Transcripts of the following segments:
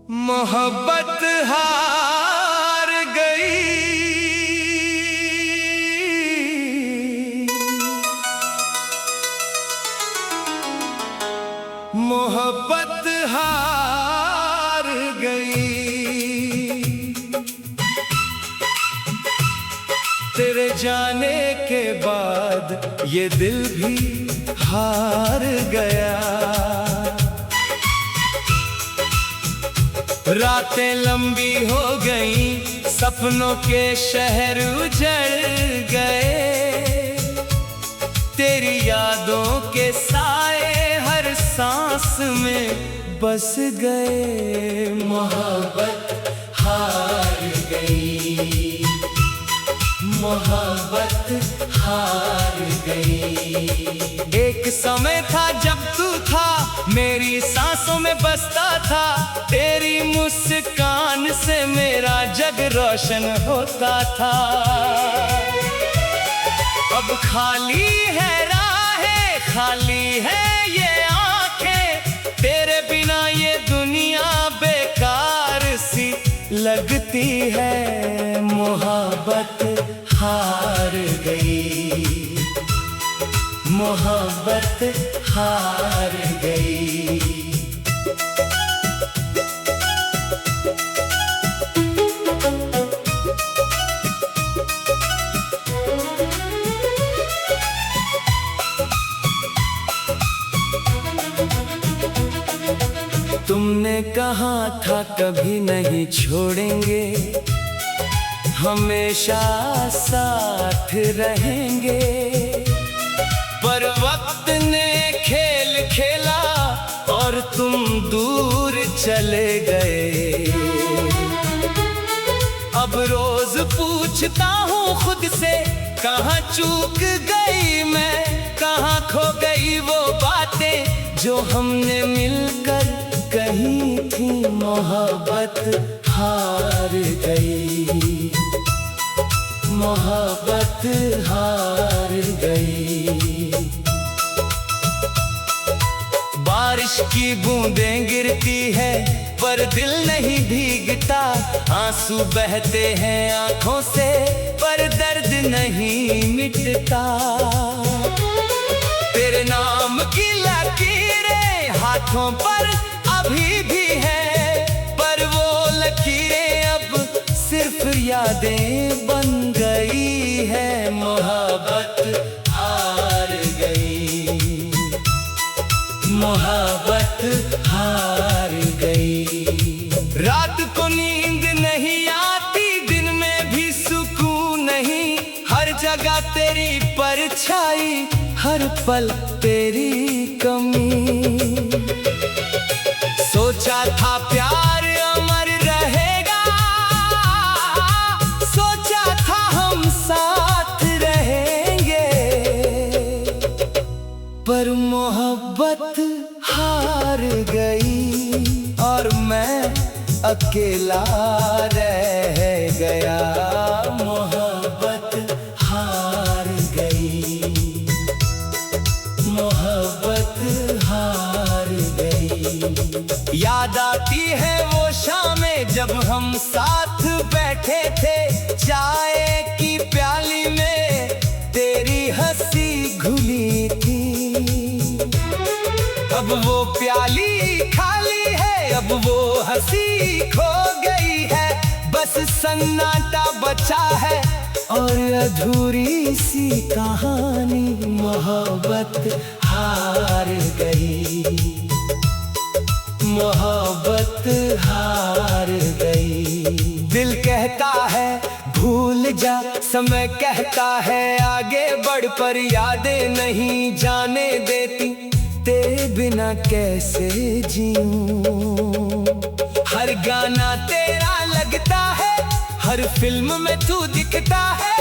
मोहब्बत हार गई, मोहब्बत हार गई। तेरे जाने के बाद ये दिल भी हार गया। रातें लंबी हो गईं, सपनों के शहर उजड़ गए। तेरी यादों के साए हर सांस में बस गए। मोहब्बत हार गई, मोहब्बत हार गई। एक समय था जब तू था मेरी सांसों में बसता था। तेरी मुस्कान से मेरा जग रोशन होता था। अब खाली है राहें, खाली है ये आंखें। तेरे बिना ये दुनिया बेकार सी लगती है। मोहब्बत हार गई, मोहब्बत हार गई। तुमने कहा था कभी नहीं छोड़ेंगे, हमेशा साथ रहेंगे। पर वक्त ने खेल खेला और तुम दूर चले गए। अब रोज पूछता हूँ खुद से, कहाँ चूक गई मैं, कहाँ खो गई वो बातें जो हमने मिलकर कही थी। मोहब्बत हार गई, मोहब्बत हार गई। बारिश की बूंदें गिरती है पर दिल नहीं भीगता। आंसू बहते हैं आंखों से पर दर्द नहीं मिटता। तेरे नाम की लकीरें हाथों पर अभी भी है, पर वो लकीरें अब सिर्फ यादें बन गई है। मोहब्बत हार गई, मोहब्बत हार गई। रात को नींद नहीं आती, दिन में भी सुकून नहीं। हर जगह तेरी परछाई, हर पल तेरी कमी। सोचा था प्यार अमर रहेगा, सोचा था हम साथ रहेंगे। पर मोहब्बत हार गई और मैं अकेला रह गया। मोहब्बत हार गई, मोहब्बत हार गई। याद आती है वो शामें जब हम साथ बैठे थे। चाय की प्याली में तेरी हंसी घुली थी। अब वो प्याली खाली है, अब वो हंसी खो गई है। बस सन्नाटा बचा है और अधूरी सी कहानी। मोहब्बत हार गई, मोहब्बत हार गई। दिल कहता है भूल जा, समय कहता है आगे बढ़, पर यादें नहीं जाने देती। तेरे बिना कैसे जीऊं। हर गाना तेरा लगता है, हर फिल्म में तू दिखता है।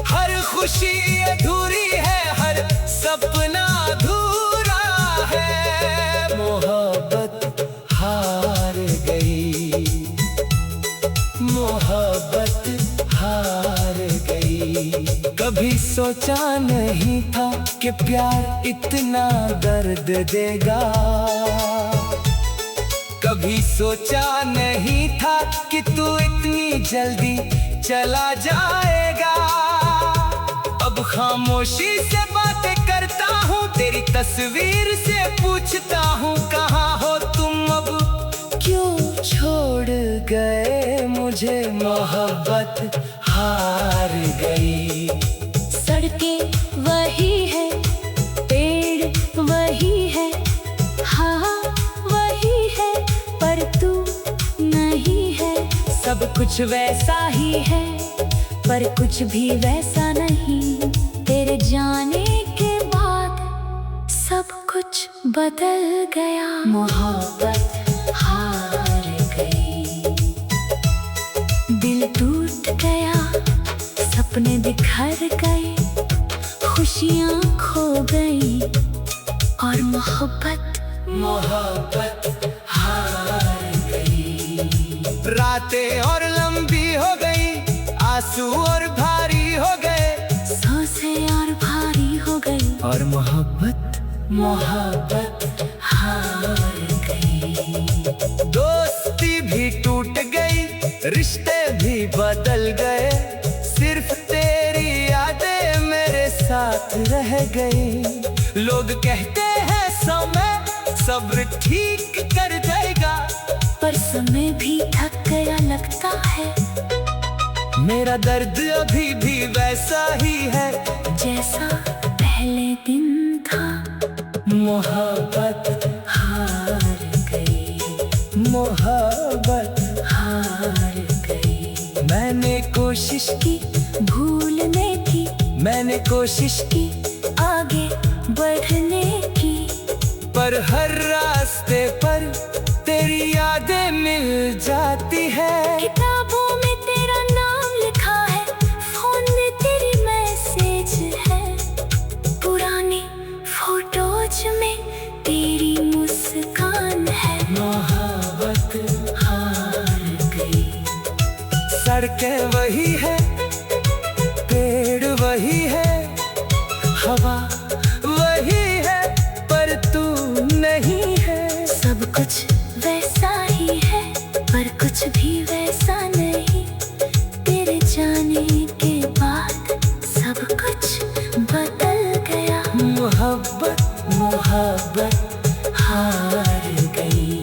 हर खुशी अधूरी है, हर सपना अधूरा है। मोहब्बत हार गई, मोहब्बत हार गई। कभी सोचा नहीं था कि प्यार इतना दर्द देगा। कभी सोचा नहीं था कि तू इतनी जल्दी चला जाएगा। अब खामोशी से बातें करता हूँ, तेरी तस्वीर से पूछता हूँ कहाँ हो तुम अब, क्यों छोड़ गए मुझे, मोहब्बत हार गई। सड़कें वही है, पेड़ वही है, हाँ वही है, पर तू नहीं है। सब कुछ वैसा ही है, पर कुछ भी वैसा नहीं। तेरे जाने के बाद सब कुछ बदल गया। मोहब्बत हार गई, दिल टूट गया, सपने बिखर गए, खुशियाँ खो गई, और मोहब्बत हार गई। रातें और लंबी हो गई, आंसू और भारी हो गए, सांसें और भारी हो गई, और मोहब्बत हार गई। दोस्ती भी टूट गई, रिश्ते भी बदल गए, सिर्फ तेरी यादें मेरे साथ रह गई। लोग कहते हैं समय सब्र ठीक कर देगा, पर समय भी थक गया लगता है। मेरा दर्द अभी भी वैसा ही है जैसा पहले दिन था। मोहब्बत हार गई, मोहब्बत हार गई। मैंने कोशिश की भूलने की, मैंने कोशिश की आगे बढ़ने की, पर हर रास्ते पर तेरी यादें मिल जाती है। किताबों में तेरा नाम लिखा है, फोन में तेरी मैसेज है, पुरानी फोटोज में तेरी मुस्कान है। मोहब्बत हार गई। सड़कें वही है, पेड़ वही है, हवा वही है, पर तू नहीं है। सब कुछ वैसा ही है, पर कुछ भी वैसा नहीं। तेरे जाने के बाद सब कुछ बदल गया। मोहब्बत हार गई।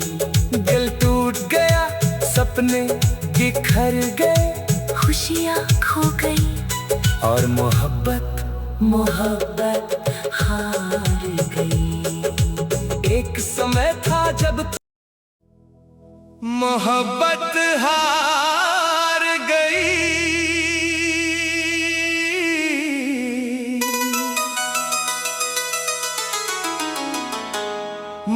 दिल टूट गया, सपने बिखर गए, खुशियाँ खो गई, और मोहब्बत हार गई। एक समय था जब मोहब्बत हार गई।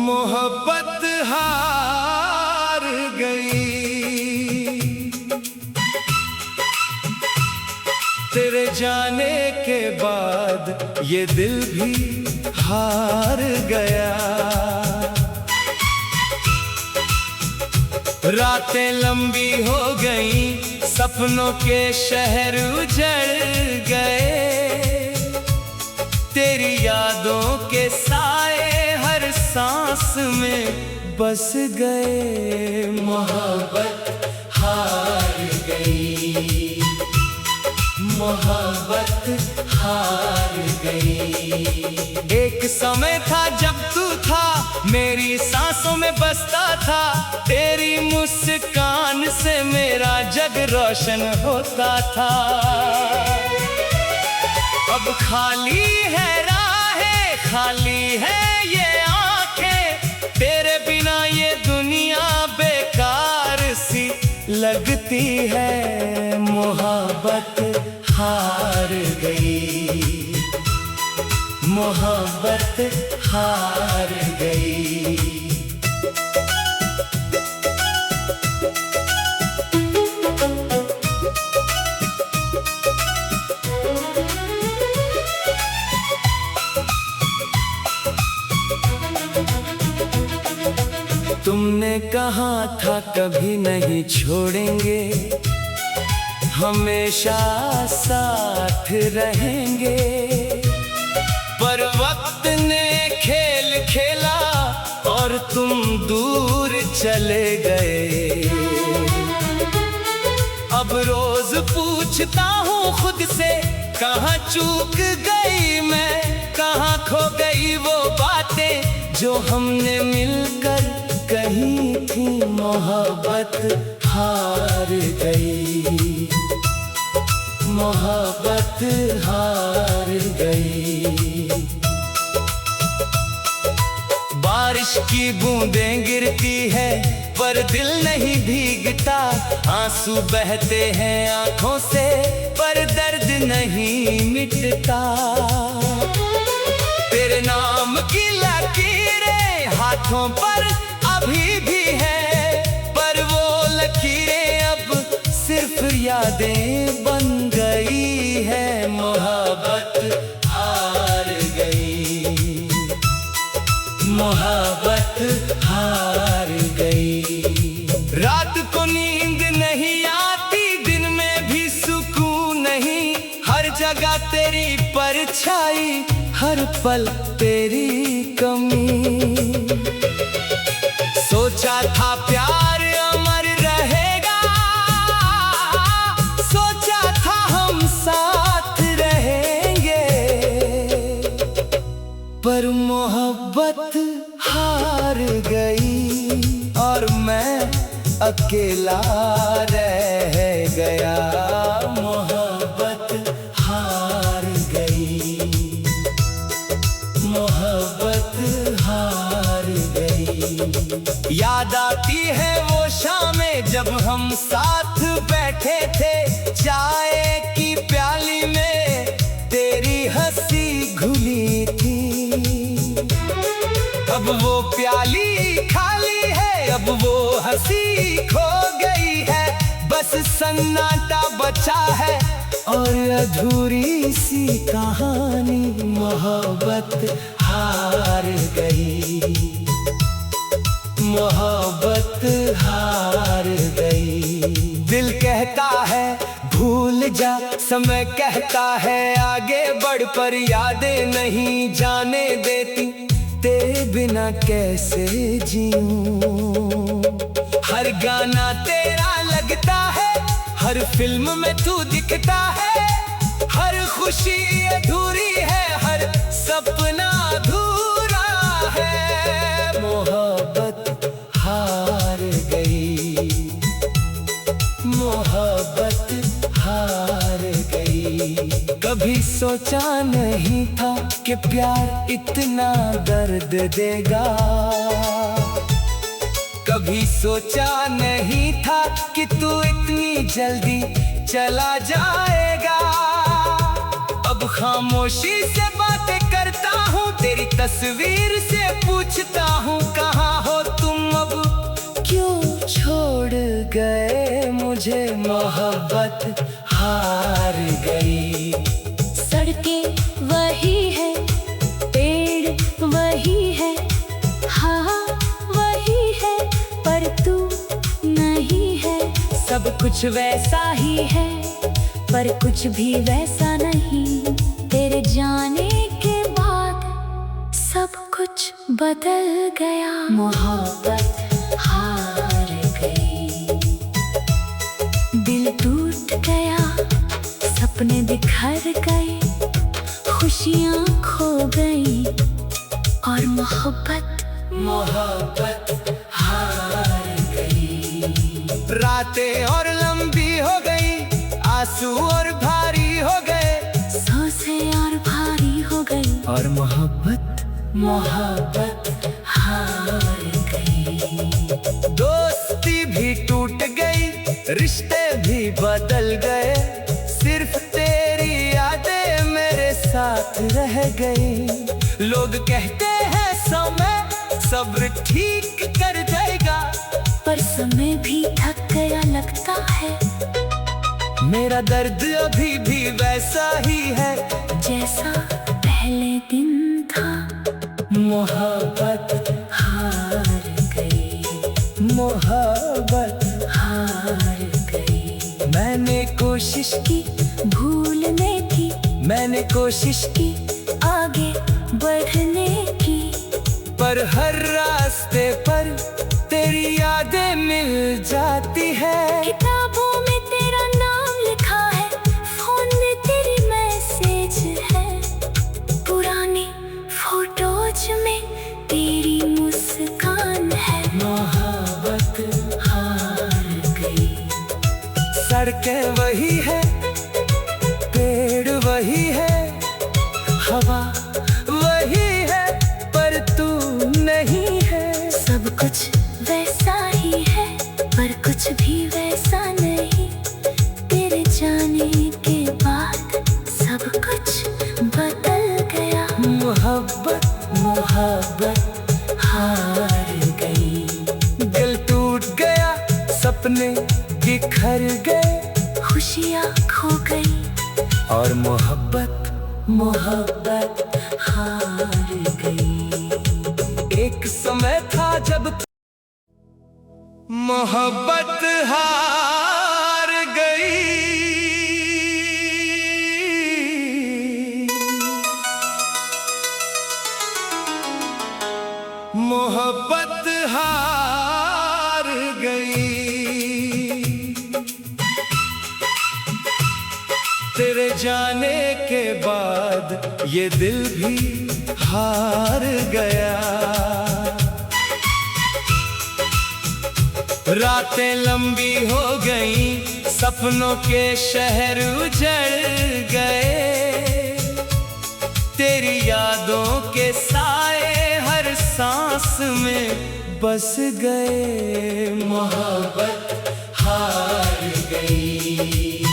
मोहब्बत हार गई। तेरे जाने के बाद ये दिल भी हार गया। रातें लंबी हो गई, सपनों के शहर उजड़ गए, तेरी यादों के साए हर सांस में बस गए। मोहब्बत हार गई, मोहब्बत हार गई। एक समय था जब तू था मेरी सांसों में बसता था, तेरी मुस्कान से मेरा जग रोशन होता था। अब खाली है राहें, खाली है ये आंखें, तेरे बिना ये दुनिया बेकार सी लगती है। मोहब्बत हार गई, मोहब्बत हार गई। तुमने कहा था कभी नहीं छोड़ेंगे, हमेशा साथ रहेंगे, पर वक्त ने खेल खेला और तुम दूर चले गए। अब रोज पूछता हूँ खुद से, कहाँ चूक गई मैं, कहाँ खो गई वो बातें जो हमने मिलकर कही थी। मोहब्बत हार गई, मोहब्बत हार गई। बारिश की बूंदें गिरती है पर दिल नहीं भीगता, आंसू बहते हैं आंखों से पर दर्द नहीं मिटता। तेरे नाम की लकीरें हाथों पर अभी भी है, पर वो लकीरें अब सिर्फ यादें बन गई है। मोहब्बत हार गई, मोहब्बत हार गई। रात को नींद नहीं आती, दिन में भी सुकून नहीं, हर जगह तेरी परछाई, हर पल तेरी कमी। सोचा था प्यार अमर रहेगा, सोचा था हम साथ रहेंगे, पर मोहब्बत हार गई और मैं अकेला रह गया। मोहब्बत हार गई, मोहब्बत हार गई। याद आती है वो शामें जब हम साथ बैठे थे, चाय की प्याली में तेरी हंसी घुली थी। अब वो प्याली खाली है, अब वो हंसी खो गई है, बस सन्नाटा बचा है और अधूरी सी कहानी। मोहब्बत हार गई, मोहब्बत हार गई। दिल कहता है भूल जा, समय कहता है आगे बढ़, पर यादें नहीं जाने देती, तेरे बिना कैसे जीऊं। हर गाना तेरा लगता है, हर फिल्म में तू दिखता है, हर खुशी अधूरी है, हर सपना अधूरा है। मोहब्बत हार गई, मोहब्बत हार गई। कभी सोचा नहीं था कि प्यार इतना दर्द देगा, कभी सोचा नहीं था कि तू इतनी जल्दी चला जाएगा। अब खामोशी से बातें करता हूँ, तेरी तस्वीर से पूछता हूँ कहाँ हो तुम अब, क्यों छोड़ गए मुझे। मोहब्बत हार गई। सड़कें वही है, पेड़ वही है, हाँ वही है, पर तू नहीं है। सब कुछ वैसा ही है पर कुछ भी वैसा नहीं, तेरे जाने के बाद सब कुछ बदल गया। मोहब्बत हार गई, दिल टूट गया, सपने बिखर गए, खुशियाँ खो गई और मोहब्बत हार गई। रातें और लंबी हो गई, आंसू और भारी हो गए, सांसें और भारी हो गई और मोहब्बत हार गई। दोस्ती भी टूट गई, रिश्ते भी बदल गए, सिर्फ तेरी यादें मेरे साथ रह गई। लोग कहते हैं समय सब्र ठीक कर देगा, पर समय भी थक गया लगता है। मेरा दर्द अभी भी वैसा ही है जैसा पहले दिन था। मोहब्बत हार गई, मोहब्बत हार गई। मैंने कोशिश की भूलने की, मैंने कोशिश की आगे बढ़ने की, पर पर हर रास्ते पर तेरी यादें मिल जाती है। किताबों में तेरा नाम लिखा है, फोन में तेरी मैसेज है, पुरानी फोटोज में तेरी मुस्कान है। मोहब्बत हार गई। सड़कें वही है, पेड़ वही है, हवा वही है, पर तू नहीं है। सब कुछ वैसा ही है, पर कुछ भी वैसा नहीं। तेरे जाने के बाद सब कुछ बदल गया। मोहब्बत मोहब्बत हार गई। दिल टूट गया, सपने बिखर गए, खुशियाँ खो गई और मोहब्बत मोहब्बत हार गई। एक समय था जब मोहब्बत हार गई। मोहब्बत हार गई। तेरे जाने के बाद ये दिल भी हार गया। रातें लंबी हो गई, सपनों के शहर उजड़ गए। तेरी यादों के साए हर सांस में बस गए। मोहब्बत हार गई।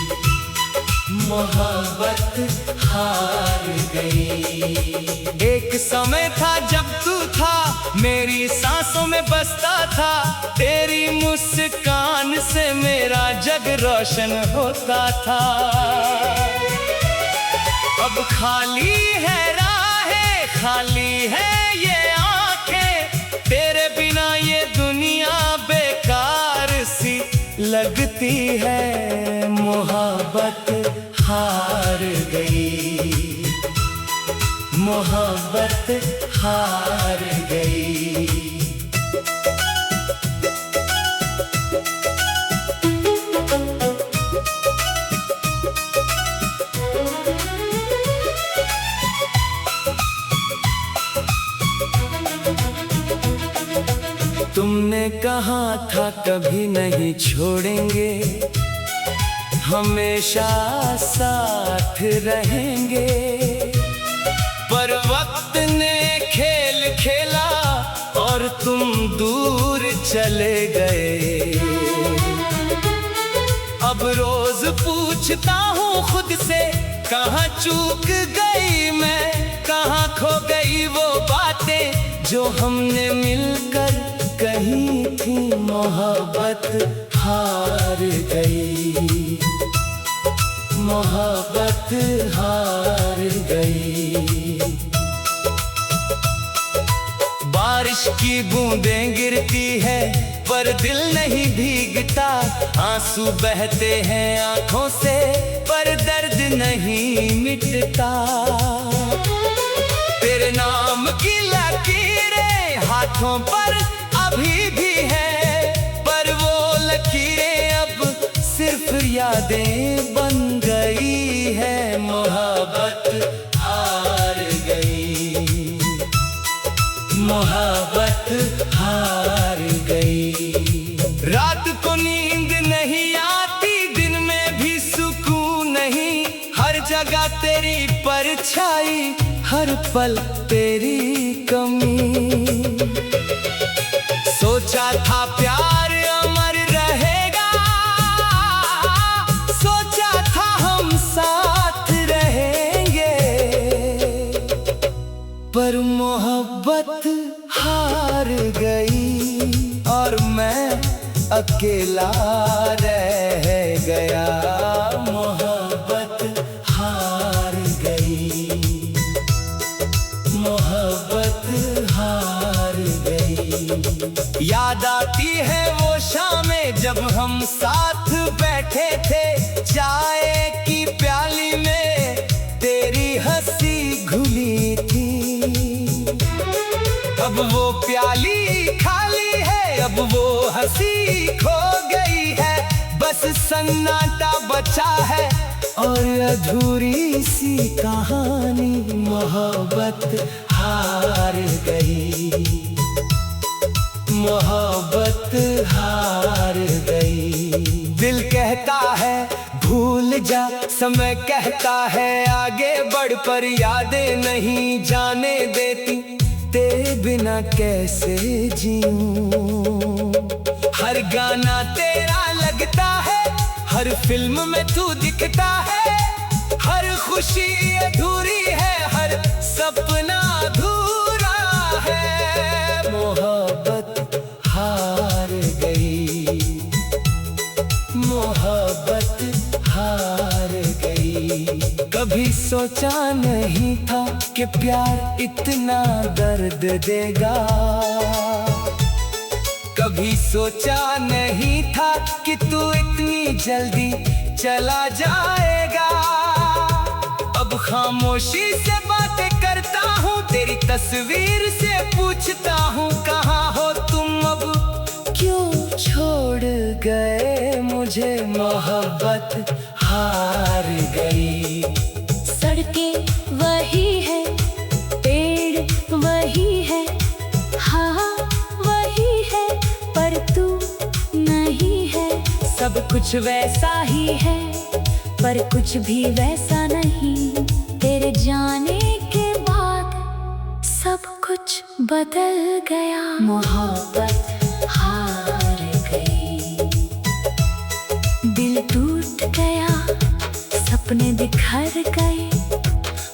मोहब्बत हार गई। एक समय था जब तू था मेरी सांसों में बसता था। तेरी मुस्कान से मेरा जग रोशन होता था। अब खाली है राहें, खाली है ये आंखें। तेरे बिना ये दुनिया बेकार सी लगती है। मोहब्बत हार गई। मोहब्बत हार गई। तुमने कहा था कभी नहीं छोड़ेंगे, हमेशा साथ रहेंगे। पर वक्त ने खेल खेला और तुम दूर चले गए। अब रोज पूछता हूँ खुद से, कहाँ चूक गई मैं, कहाँ खो गई वो बातें जो हमने मिलकर कही थी। मोहब्बत हार गई। मोहब्बत हार गई। बारिश की बूंदें गिरती है पर दिल नहीं भीगता। आंसू बहते हैं आंखों से पर दर्द नहीं मिटता। तेरे नाम की लकीरें हाथों पर अभी भी है, पर वो लकीरें अब सिर्फ यादें बन गई है। मोहब्बत हार गई। मोहब्बत हार गई। रात को नींद नहीं आती, दिन में भी सुकून नहीं। हर जगह तेरी परछाई, हर पल तेरी कमी। सोचा था प्यार अमर रहेगा, सोचा था हम साथ रहेंगे। पर मोहब्बत हार गई और मैं अकेला रह गया। मोहब्बत हार गई। मोहब्बत हार गई। याद आती है वो शामें जब हम साथ बैठे थे, चाय की प्याली में तेरी हंसी घुली थी। अब वो खो गई है, बस सन्नाटा बचा है और अधूरी सी कहानी। मोहब्बत हार गई, मोहब्बत हार गई। दिल कहता है भूल जा, समय कहता है आगे बढ़, पर यादें नहीं जाने देती, तेरे बिना कैसे जीऊं। हर गाना तेरा लगता है, हर फिल्म में तू दिखता है, हर खुशी अधूरी है, हर सपना अधूरा है। मोहब्बत हार गई, मोहब्बत हार गई। कभी सोचा नहीं था कि प्यार इतना दर्द देगा, कभी सोचा नहीं था कि तू इतनी जल्दी चला जाएगा। अब खामोशी से बातें करता हूँ, तेरी तस्वीर से पूछता हूँ कहाँ हो तुम अब, क्यों छोड़ गए मुझे। मोहब्बत हार गई। सड़कें वही है, पेड़ वही है, हाँ वही है, पर तू नहीं है। सब कुछ वैसा ही है, पर कुछ भी वैसा नहीं। तेरे जाने के बाद सब कुछ बदल गया। मोहब्बत हार गई, दिल टूट गया, सपने बिखर गए,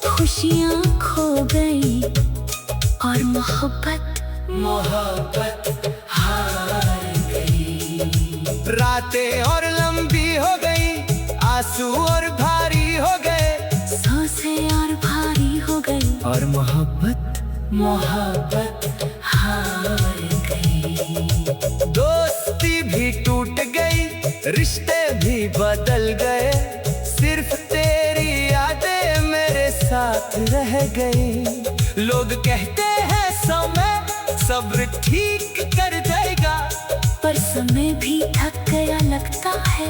खुशियाँ खो गई और मोहब्बत हार गई। रातें और लंबी हो गई, आंसू और भारी हो गए, सांसें और भारी हो गई और मोहब्बत हार गई। दोस्ती भी टूट गई, रिश्ते भी बदल गए, सिर्फ तेरी यादें मेरे साथ रह गई। लोग कहते हैं समय सब्र ठीक कर देगा, पर समय भी थक गया लगता है।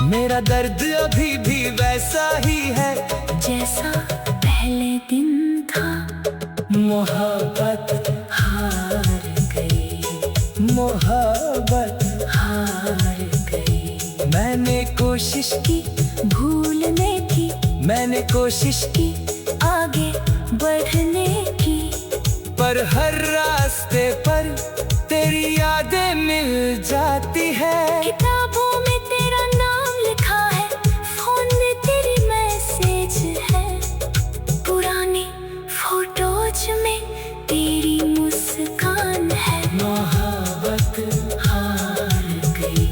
मेरा दर्द अभी भी वैसा ही है जैसा पहले दिन था। मोहब्बत हार गई, मोहब्बत हार गई। मैंने कोशिश की भूलने की, मैंने कोशिश की आगे बढ़ने की, पर हर रास्ते पर तेरी यादें मिल जाती है। किताबों में तेरा नाम लिखा है, फोन में तेरी मैसेज है, पुरानी फोटोज में तेरी मुस्कान है। मोहब्बत हार गई।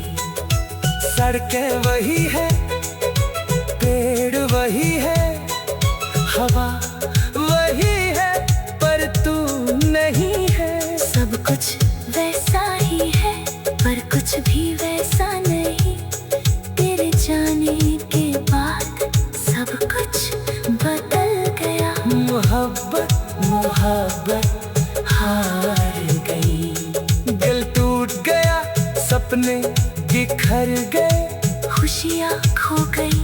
सड़कें वही है, पेड़ वही है, हवा वही है, पर तू नहीं है। सब कुछ वैसा ही है, पर कुछ भी वैसा नहीं। तेरे जाने के बाद सब कुछ बदल गया। मोहब्बत हार गई। दिल टूट गया, सपने बिखर गए, खुशियाँ खो गई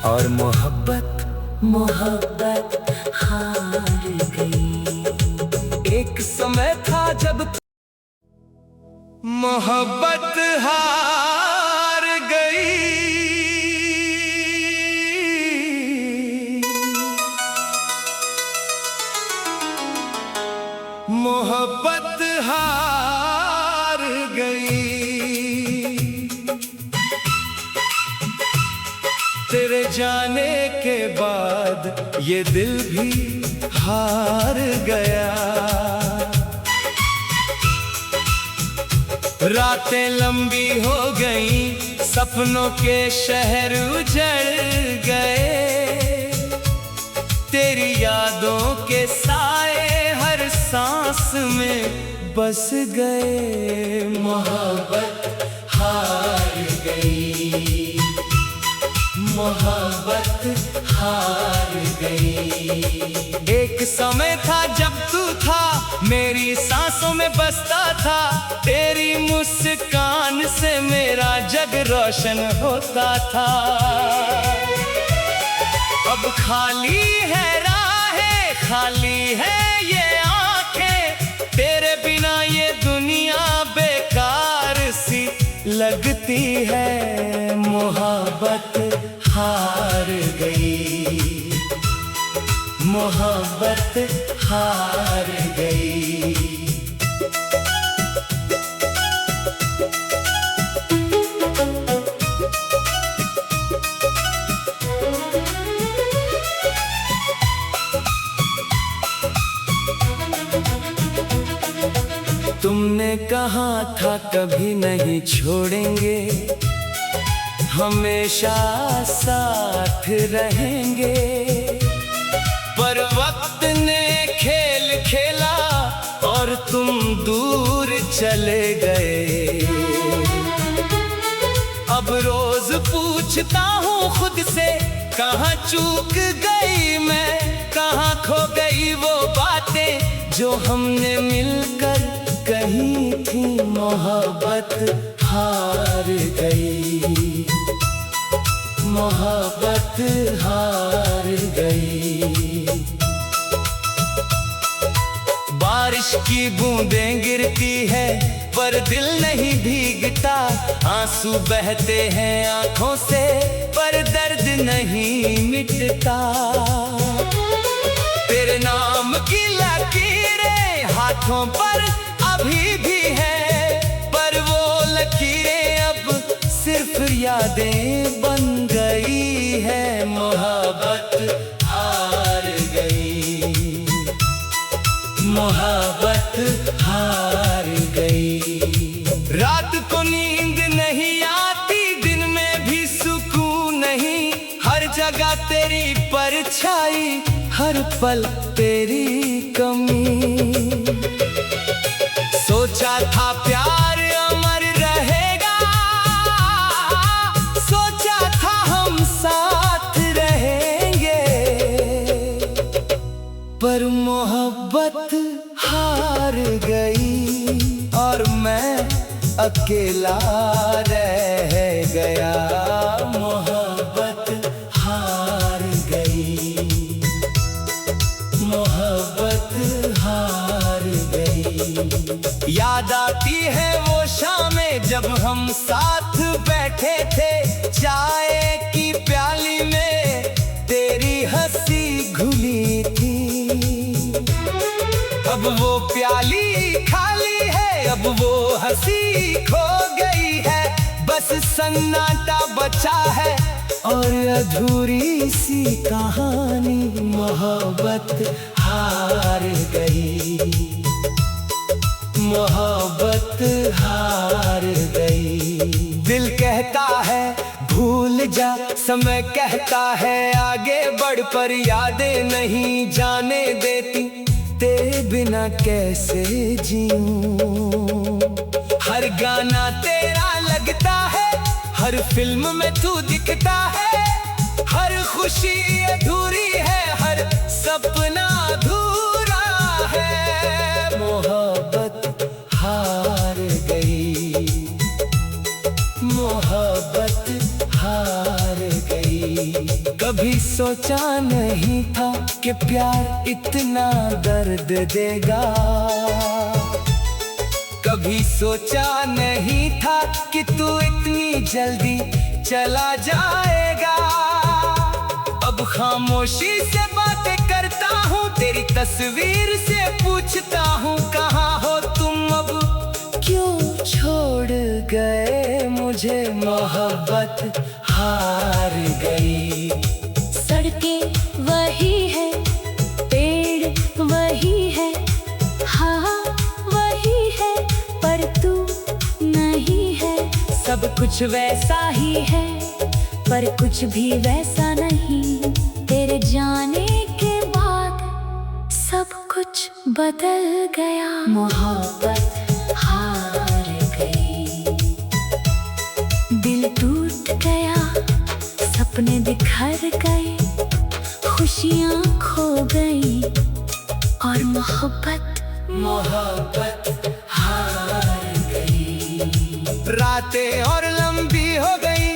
और मोहब्बत हार गई। एक समय था जब मोहब्बत हार गई। मोहब्बत हार गई। तेरे जाने के बाद ये दिल भी हार गया। रातें लंबी हो गईं, सपनों के शहर उजड़ गए, तेरी यादों के साए हर सांस में बस गए। मोहब्बत हार गई, मोहब्बत हार गई। एक समय था जब तू था मेरी सांसों में बसता था, तेरी मुस्कान से मेरा जग रोशन होता था। अब खाली है राहें, खाली है ये आंखें, तेरे बिना ये दुनिया बेकार सी लगती है। मोहब्बत हार गई, मोहब्बत हार गई। तुमने कहा था कभी नहीं छोड़ेंगे, हमेशा साथ रहेंगे, पर वक्त ने खेल खेला और तुम दूर चले गए। अब रोज पूछता हूँ खुद से, कहाँ चूक गई मैं, कहाँ खो गई वो बातें जो हमने मिलकर कही थी। मोहब्बत हार गई, मोहब्बत हार गई। बारिश की बूंदें गिरती है पर दिल नहीं भीगता, आंसू बहते हैं आंखों से पर दर्द नहीं मिटता। तेरे नाम की लकीरें हाथों पर अभी भी है, पर वो लकीरें अब सिर्फ यादें बन गई है। मोहब्बत हार गई, मोहब्बत हार गई। रात को नींद नहीं आती, दिन में भी सुकून नहीं, हर जगह तेरी परछाई, हर पल तेरी कमी। सोचा था प्यार अमर रहेगा, सोचा था हम साथ रहेंगे, पर मोहब्बत हार गई और मैं अकेला रह गया। मोहब्बत हार गई, मोहब्बत हार गई। याद आती है वो शामें जब हम साथ बैठे थे, चाय की प्याली में तेरी हंसी घुली थी। अब वो प्याली खाली है, अब वो हंसी खो गई है, बस सन्नाटा बचा है और अधूरी सी कहानी। मोहब्बत हार गई, मोहब्बत हार गई। दिल कहता है भूल जा, समय कहता है आगे बढ़, पर यादें नहीं जाने देती, तेरे बिना कैसे जीऊं। हर गाना तेरा लगता है, हर फिल्म में तू दिखता है, हर खुशी अधूरी है, हर सपना अधूरा है। मोहब्बत हार गई, मोहब्बत हार गई। कभी सोचा नहीं था कि प्यार इतना दर्द देगा, कभी सोचा नहीं था कि तू इतनी जल्दी चला जाएगा। अब खामोशी से बातें करता हूँ, तेरी तस्वीर से पूछता हूँ कहाँ हो तुम अब, क्यों छोड़ गए मुझे। मोहब्बत हार गई। सड़कें वही है, पेड़ वही है, हाँ वही है, पर तू नहीं है। सब कुछ वैसा ही है पर कुछ भी वैसा नहीं, तेरे जाने के बाद सब कुछ बदल गया। मोहब्बत हार गई, दिल टूट गया, सपने बिखर गए, खुशियाँ खो गई और मोहब्बत रातें और लंबी हो गई,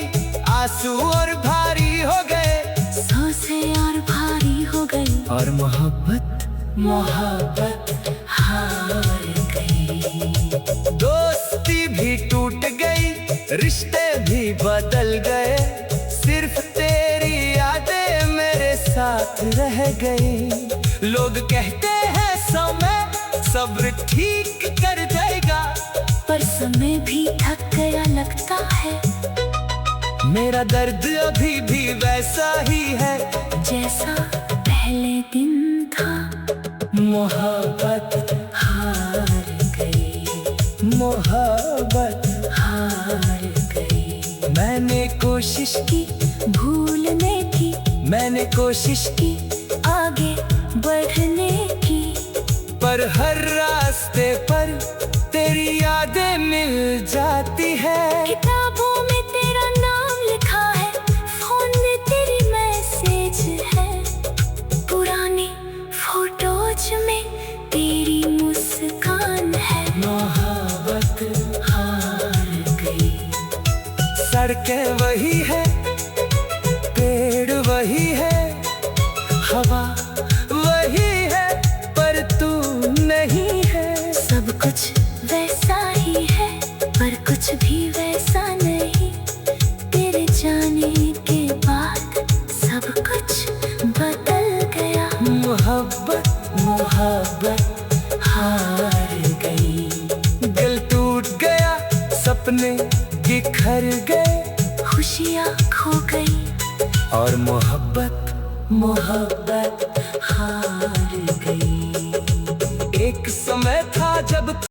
आंसू और भारी हो गए, सांसें और भारी हो गई, और मोहब्बत हार गई। दोस्ती भी टूट गई, रिश्ते भी बदल गए, सिर्फ तेरी यादें मेरे साथ रह गई। लोग कहते हैं समय सब्र ठीक कर देगा, पर समय भी थक गया लगता है। मेरा दर्द अभी भी वैसा ही है जैसा पहले दिन था। मोहब्बत हार गई, मोहब्बत हार गई। मैंने कोशिश की भूलने की, मैंने कोशिश की आगे बढ़ने की, पर हर रास्ते पर तेरी यादें मिल जाती है। किताबों में तेरा नाम लिखा है, फोन में तेरी मैसेज है, पुरानी फोटोज में तेरी मुस्कान है। मोहब्बत हार गई। सड़कें वही है, पेड़ वही है, हवा वही है, पर तू नहीं है। सब कुछ वैसा ही है, पर कुछ भी वैसा नहीं। तेरे जाने के बाद सब कुछ बदल गया। मोहब्बत हार गई। दिल टूट गया, सपने बिखर गए, खुशियाँ खो गई, और मोहब्बत हार गई। एक समय था जब